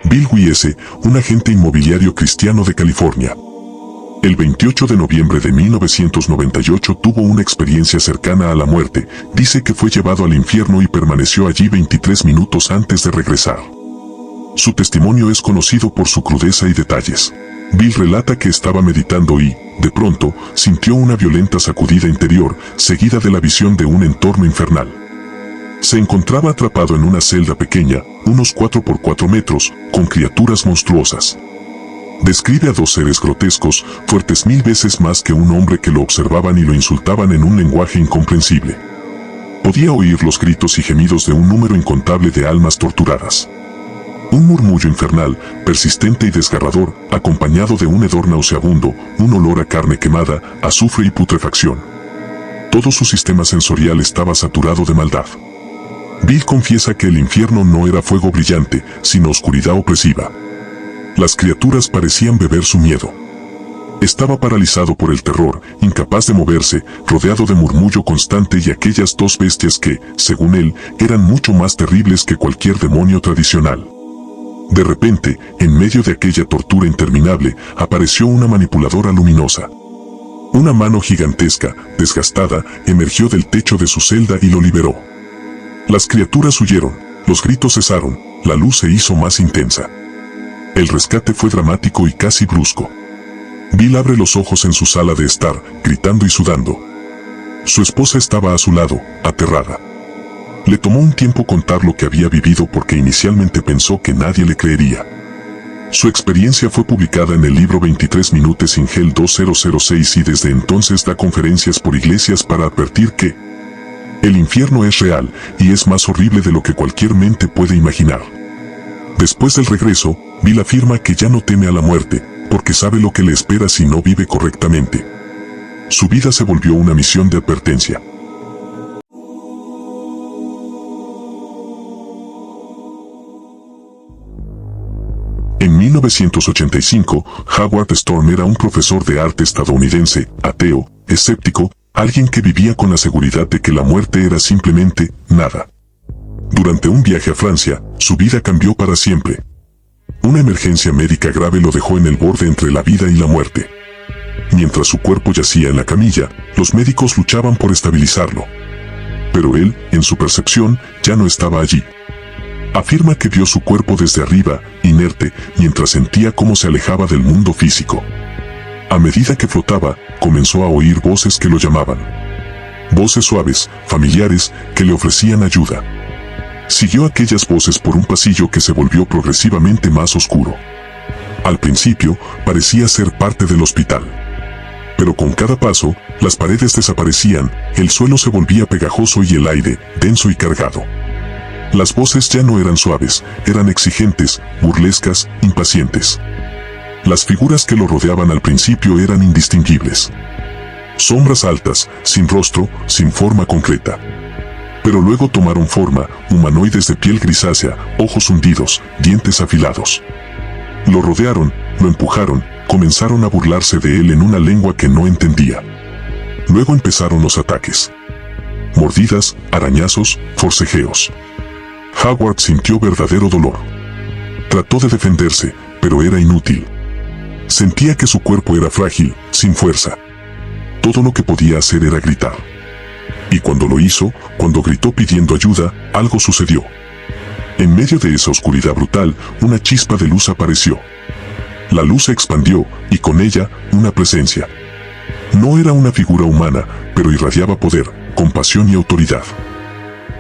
Bill Wiese, un agente inmobiliario cristiano de California. El 28 de noviembre de 1998 tuvo una experiencia cercana a la muerte. Dice que fue llevado al infierno y permaneció allí 23 minutos antes de regresar. Su testimonio es conocido por su crudeza y detalles. Bill relata que estaba meditando y, de pronto, sintió una violenta sacudida interior, seguida de la visión de un entorno infernal. Se encontraba atrapado en una celda pequeña, unos 4 por 4 metros, con criaturas monstruosas. Describe a 2 seres grotescos, fuertes 1000 veces más que un hombre, que lo observaban y lo insultaban en un lenguaje incomprensible. Podía oír los gritos y gemidos de un número incontable de almas torturadas. Un murmullo infernal, persistente y desgarrador, acompañado de un hedor nauseabundo, un olor a carne quemada, azufre y putrefacción. Todo su sistema sensorial estaba saturado de maldad. Bill confiesa que el infierno no era fuego brillante, sino oscuridad opresiva. Las criaturas parecían beber su miedo. Estaba paralizado por el terror, incapaz de moverse, rodeado de murmullo constante y aquellas 2 bestias que, según él, eran mucho más terribles que cualquier demonio tradicional. De repente, en medio de aquella tortura interminable, apareció una manipuladora luminosa. Una mano gigantesca, desgastada, emergió del techo de su celda y lo liberó. Las criaturas huyeron, los gritos cesaron, la luz se hizo más intensa. El rescate fue dramático y casi brusco. Bill abre los ojos en su sala de estar, gritando y sudando. Su esposa estaba a su lado, aterrada. Le tomó un tiempo contar lo que había vivido porque inicialmente pensó que nadie le creería. Su experiencia fue publicada en el libro 23 Minutes in Hell 2006 y desde entonces da conferencias por iglesias para advertir que el infierno es real y es más horrible de lo que cualquier mente puede imaginar. Después del regreso, Bill afirma que ya no teme a la muerte, porque sabe lo que le espera si no vive correctamente. Su vida se volvió una misión de advertencia. En 1985, Howard Storm era un profesor de arte estadounidense, ateo, escéptico, alguien que vivía con la seguridad de que la muerte era simplemente nada. Durante un viaje a Francia, su vida cambió para siempre. Una emergencia médica grave lo dejó en el borde entre la vida y la muerte. Mientras su cuerpo yacía en la camilla, los médicos luchaban por estabilizarlo. Pero él, en su percepción, ya no estaba allí. Afirma que vio su cuerpo desde arriba, inerte, mientras sentía cómo se alejaba del mundo físico. A medida que flotaba, comenzó a oír voces que lo llamaban. Voces suaves, familiares, que le ofrecían ayuda. Siguió aquellas voces por un pasillo que se volvió progresivamente más oscuro. Al principio, parecía ser parte del hospital. Pero con cada paso, las paredes desaparecían, el suelo se volvía pegajoso y el aire, denso y cargado. Las voces ya no eran suaves, eran exigentes, burlescas, impacientes. Las figuras que lo rodeaban al principio eran indistinguibles. Sombras altas, sin rostro, sin forma concreta. Pero luego tomaron forma, humanoides de piel grisácea, ojos hundidos, dientes afilados. Lo rodearon, lo empujaron, comenzaron a burlarse de él en una lengua que no entendía. Luego empezaron los ataques. Mordidas, arañazos, forcejeos. Howard sintió verdadero dolor. Trató de defenderse, pero era inútil. Sentía que su cuerpo era frágil, sin fuerza. Todo lo que podía hacer era gritar. Y cuando lo hizo, cuando gritó pidiendo ayuda, algo sucedió. En medio de esa oscuridad brutal, una chispa de luz apareció. La luz se expandió, y con ella, una presencia. No era una figura humana, pero irradiaba poder, compasión y autoridad.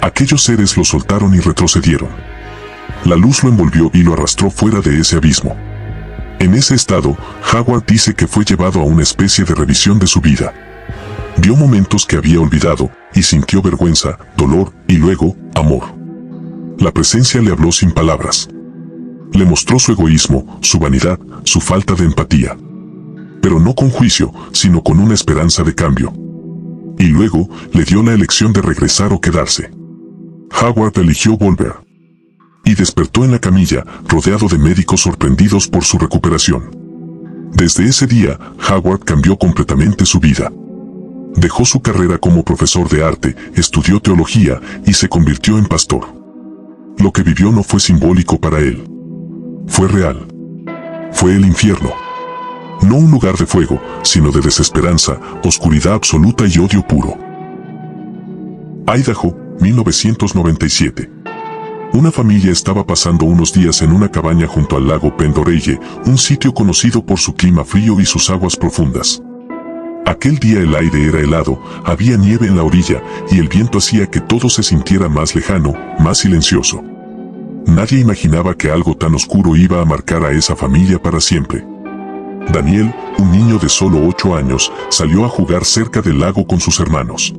Aquellos seres lo soltaron y retrocedieron. La luz lo envolvió y lo arrastró fuera de ese abismo. En ese estado, Howard dice que fue llevado a una especie de revisión de su vida. Vio momentos que había olvidado, y sintió vergüenza, dolor, y luego, amor. La presencia le habló sin palabras. Le mostró su egoísmo, su vanidad, su falta de empatía. Pero no con juicio, sino con una esperanza de cambio. Y luego, le dio la elección de regresar o quedarse. Howard eligió volver. Y despertó en la camilla, rodeado de médicos sorprendidos por su recuperación. Desde ese día, Howard cambió completamente su vida. Dejó su carrera como profesor de arte, estudió teología y se convirtió en pastor. Lo que vivió no fue simbólico para él. Fue real. Fue el infierno. No un lugar de fuego, sino de desesperanza, oscuridad absoluta y odio puro. Idaho, 1997. Una familia estaba pasando unos días en una cabaña junto al lago Pendoreye, un sitio conocido por su clima frío y sus aguas profundas. Aquel día el aire era helado, había nieve en la orilla, y el viento hacía que todo se sintiera más lejano, más silencioso. Nadie imaginaba que algo tan oscuro iba a marcar a esa familia para siempre. Daniel, un niño de solo 8 años, salió a jugar cerca del lago con sus hermanos.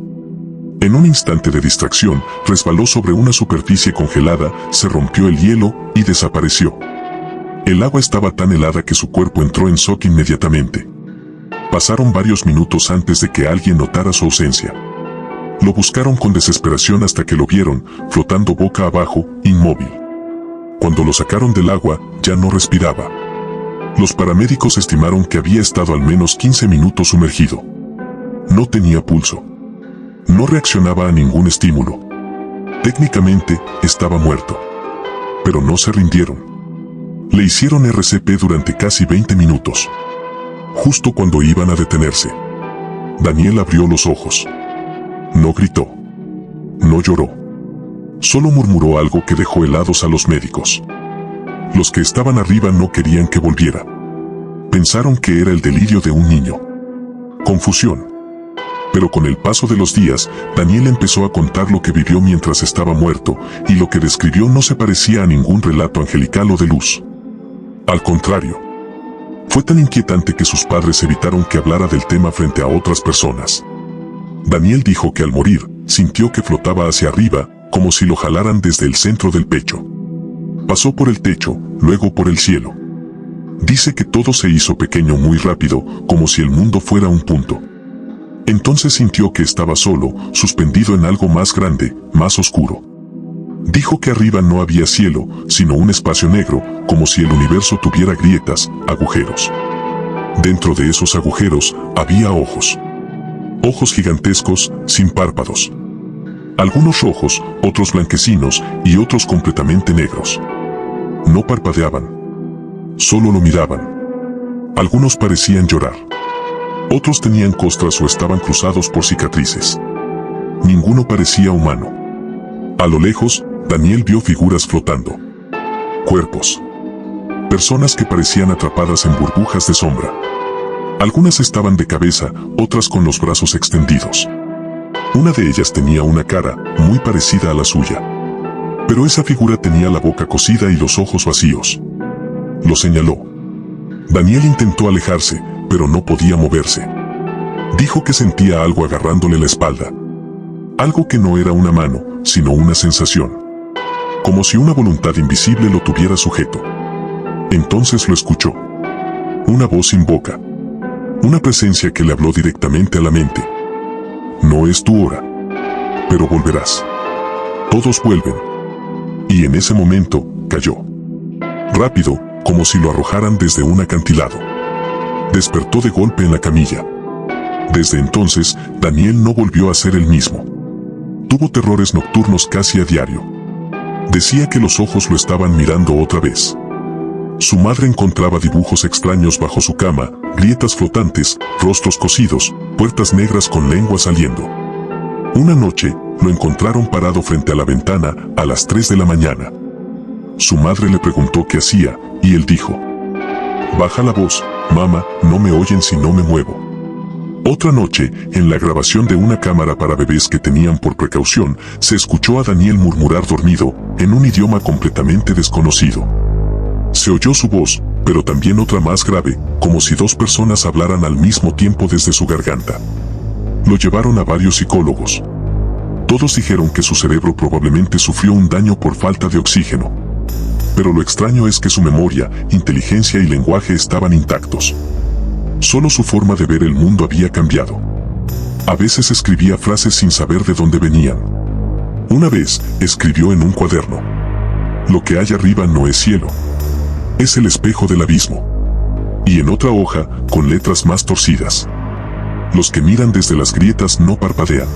En un instante de distracción, resbaló sobre una superficie congelada, se rompió el hielo y desapareció. El agua estaba tan helada que su cuerpo entró en shock inmediatamente. Pasaron varios minutos antes de que alguien notara su ausencia. Lo buscaron con desesperación hasta que lo vieron, flotando boca abajo, inmóvil. Cuando lo sacaron del agua, ya no respiraba. Los paramédicos estimaron que había estado al menos 15 minutos sumergido. No tenía pulso. No reaccionaba a ningún estímulo. Técnicamente, estaba muerto. Pero no se rindieron. Le hicieron RCP durante casi 20 minutos. Justo cuando iban a detenerse, Daniel abrió los ojos. No gritó. No lloró. Solo murmuró algo que dejó helados a los médicos. Los que estaban arriba no querían que volviera. Pensaron que era el delirio de un niño. Confusión. Pero con el paso de los días, Daniel empezó a contar lo que vivió mientras estaba muerto, y lo que describió no se parecía a ningún relato angelical o de luz. Al contrario. Fue tan inquietante que sus padres evitaron que hablara del tema frente a otras personas. Daniel dijo que al morir, sintió que flotaba hacia arriba, como si lo jalaran desde el centro del pecho. Pasó por el techo, luego por el cielo. Dice que todo se hizo pequeño muy rápido, como si el mundo fuera un punto. Entonces sintió que estaba solo, suspendido en algo más grande, más oscuro. Dijo que arriba no había cielo, sino un espacio negro, como si el universo tuviera grietas, agujeros. Dentro de esos agujeros, había ojos. Ojos gigantescos, sin párpados. Algunos rojos, otros blanquecinos, y otros completamente negros. No parpadeaban. Solo lo miraban. Algunos parecían llorar. Otros tenían costras o estaban cruzados por cicatrices. Ninguno parecía humano. A lo lejos, Daniel vio figuras flotando. Cuerpos. Personas que parecían atrapadas en burbujas de sombra. Algunas estaban de cabeza, otras con los brazos extendidos. Una de ellas tenía una cara, muy parecida a la suya. Pero esa figura tenía la boca cosida y los ojos vacíos. Lo señaló. Daniel intentó alejarse, pero no podía moverse. Dijo que sentía algo agarrándole la espalda. Algo que no era una mano, sino una sensación. Como si una voluntad invisible lo tuviera sujeto. Entonces lo escuchó. Una voz sin boca. Una presencia que le habló directamente a la mente. No es tu hora. Pero volverás. Todos vuelven. Y en ese momento, cayó. Rápido, como si lo arrojaran desde un acantilado. Despertó de golpe en la camilla. Desde entonces, Daniel no volvió a ser el mismo. Tuvo terrores nocturnos casi a diario. Decía que los ojos lo estaban mirando otra vez. Su madre encontraba dibujos extraños bajo su cama, grietas flotantes, rostros cosidos, puertas negras con lengua saliendo. Una noche, lo encontraron parado frente a la ventana, a las 3 de la mañana. Su madre le preguntó qué hacía, y él dijo: «Baja la voz, mamá, no me oyen si no me muevo». Otra noche, en la grabación de una cámara para bebés que tenían por precaución, se escuchó a Daniel murmurar dormido, en un idioma completamente desconocido. Se oyó su voz, pero también otra más grave, como si dos personas hablaran al mismo tiempo desde su garganta. Lo llevaron a varios psicólogos. Todos dijeron que su cerebro probablemente sufrió un daño por falta de oxígeno. Pero lo extraño es que su memoria, inteligencia y lenguaje estaban intactos. Solo su forma de ver el mundo había cambiado. A veces escribía frases sin saber de dónde venían. Una vez, escribió en un cuaderno: «Lo que hay arriba no es cielo. Es el espejo del abismo». Y en otra hoja, con letras más torcidas: «Los que miran desde las grietas no parpadean.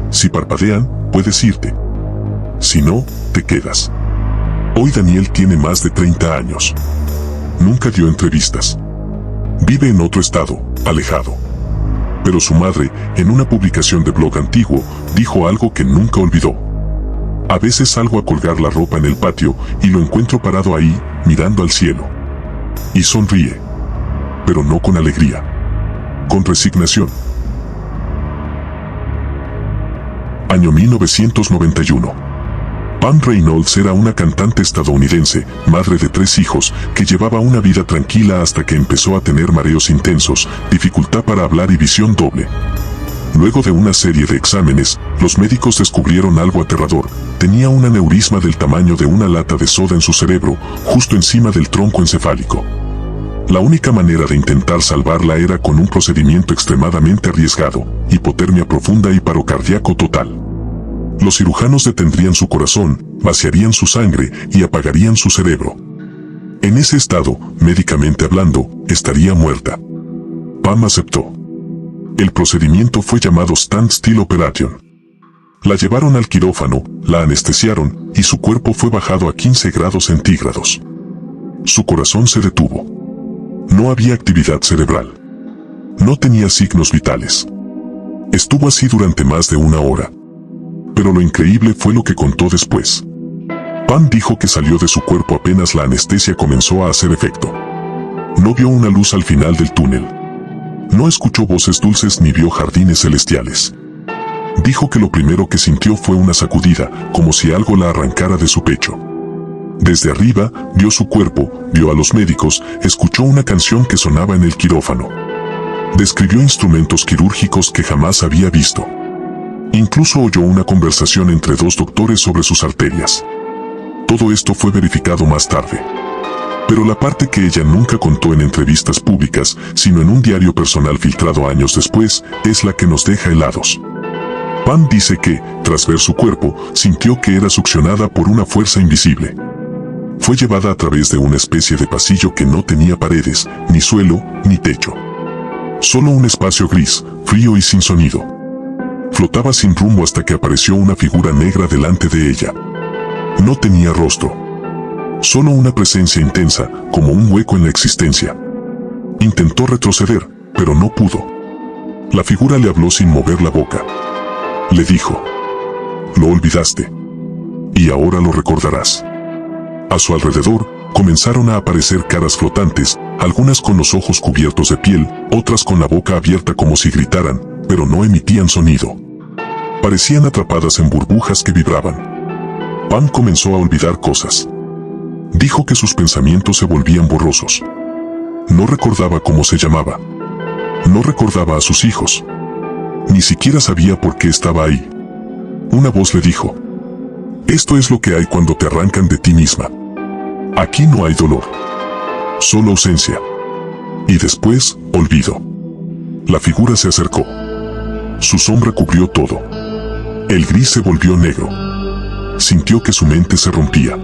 Si parpadean, puedes irte. Si no, te quedas». Hoy Daniel tiene más de 30 años. Nunca dio entrevistas. Vive en otro estado, alejado. Pero su madre, en una publicación de blog antiguo, dijo algo que nunca olvidó. A veces salgo a colgar la ropa en el patio y lo encuentro parado ahí, mirando al cielo. Y sonríe. Pero no con alegría. Con resignación. Año 1991. Pam Reynolds era una cantante estadounidense, madre de 3 hijos, que llevaba una vida tranquila hasta que empezó a tener mareos intensos, dificultad para hablar y visión doble. Luego de una serie de exámenes, los médicos descubrieron algo aterrador. Tenía un aneurisma del tamaño de una lata de soda en su cerebro, justo encima del tronco encefálico. La única manera de intentar salvarla era con un procedimiento extremadamente arriesgado, hipotermia profunda y paro cardíaco total. Los cirujanos detendrían su corazón, vaciarían su sangre y apagarían su cerebro. En ese estado, médicamente hablando, estaría muerta. Pam aceptó. El procedimiento fue llamado Standstill Operation. La llevaron al quirófano, la anestesiaron y su cuerpo fue bajado a 15 grados centígrados. Su corazón se detuvo. No había actividad cerebral. No tenía signos vitales. Estuvo así durante más de 1 hora. Pero lo increíble fue lo que contó después. Pam dijo que salió de su cuerpo apenas la anestesia comenzó a hacer efecto. No vio una luz al final del túnel. No escuchó voces dulces ni vio jardines celestiales. Dijo que lo primero que sintió fue una sacudida, como si algo la arrancara de su pecho. Desde arriba, vio su cuerpo, vio a los médicos, escuchó una canción que sonaba en el quirófano. Describió instrumentos quirúrgicos que jamás había visto. Incluso oyó una conversación entre 2 doctores sobre sus arterias. Todo esto fue verificado más tarde. Pero la parte que ella nunca contó en entrevistas públicas, sino en un diario personal filtrado años después, es la que nos deja helados. Pam dice que, tras ver su cuerpo, sintió que era succionada por una fuerza invisible. Fue llevada a través de una especie de pasillo que no tenía paredes, ni suelo, ni techo. Solo un espacio gris, frío y sin sonido. Flotaba sin rumbo hasta que apareció una figura negra delante de ella. No tenía rostro. Solo una presencia intensa, como un hueco en la existencia. Intentó retroceder, pero no pudo. La figura le habló sin mover la boca. Le dijo: "Lo olvidaste. Y ahora lo recordarás". A su alrededor, comenzaron a aparecer caras flotantes, algunas con los ojos cubiertos de piel, otras con la boca abierta como si gritaran, pero no emitían sonido. Parecían atrapadas en burbujas que vibraban. Pam comenzó a olvidar cosas. Dijo que sus pensamientos se volvían borrosos. No recordaba cómo se llamaba. No recordaba a sus hijos. Ni siquiera sabía por qué estaba ahí. Una voz le dijo: "Esto es lo que hay cuando te arrancan de ti misma. Aquí no hay dolor. Solo ausencia. Y después, olvido". La figura se acercó. Su sombra cubrió todo. El gris se volvió negro. Sintió que su mente se rompía.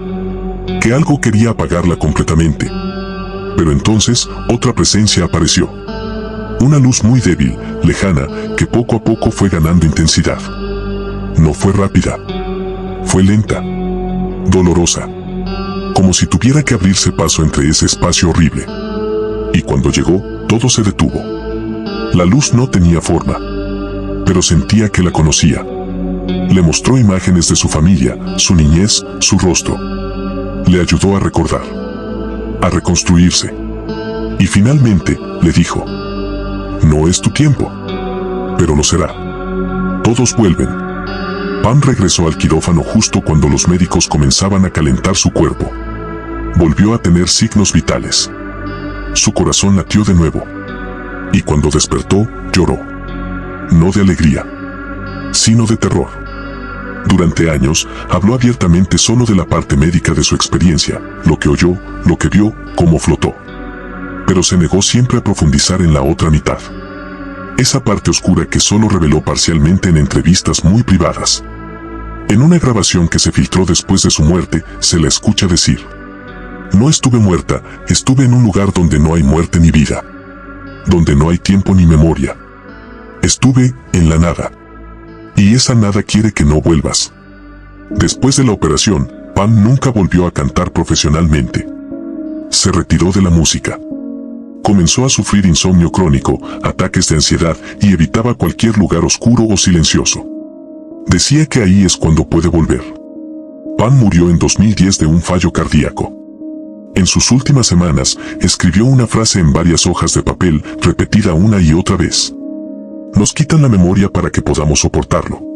Que algo quería apagarla completamente. Pero entonces, otra presencia apareció. Una luz muy débil, lejana, que poco a poco fue ganando intensidad. No fue rápida. Fue lenta. Dolorosa. Como si tuviera que abrirse paso entre ese espacio horrible. Y cuando llegó, todo se detuvo. La luz no tenía forma. Pero sentía que la conocía. Le mostró imágenes de su familia, su niñez, su rostro. Le ayudó a recordar. A reconstruirse. Y finalmente, le dijo: "No es tu tiempo. Pero lo será. Todos vuelven". Pam regresó al quirófano justo cuando los médicos comenzaban a calentar su cuerpo. Volvió a tener signos vitales. Su corazón latió de nuevo. Y cuando despertó, lloró. No de alegría, sino de terror. Durante años, habló abiertamente solo de la parte médica de su experiencia, lo que oyó, lo que vio, cómo flotó. Pero se negó siempre a profundizar en la otra mitad. Esa parte oscura que solo reveló parcialmente en entrevistas muy privadas. En una grabación que se filtró después de su muerte, se la escucha decir: "No estuve muerta, estuve en un lugar donde no hay muerte ni vida. Donde no hay tiempo ni memoria. Estuve en la nada. Y esa nada quiere que no vuelvas". Después de la operación, Pan nunca volvió a cantar profesionalmente. Se retiró de la música. Comenzó a sufrir insomnio crónico, ataques de ansiedad y evitaba cualquier lugar oscuro o silencioso. Decía que ahí es cuando puede volver. Pan murió en 2010 de un fallo cardíaco. En sus últimas semanas, escribió una frase en varias hojas de papel, repetida una y otra vez. Nos quitan la memoria para que podamos soportarlo.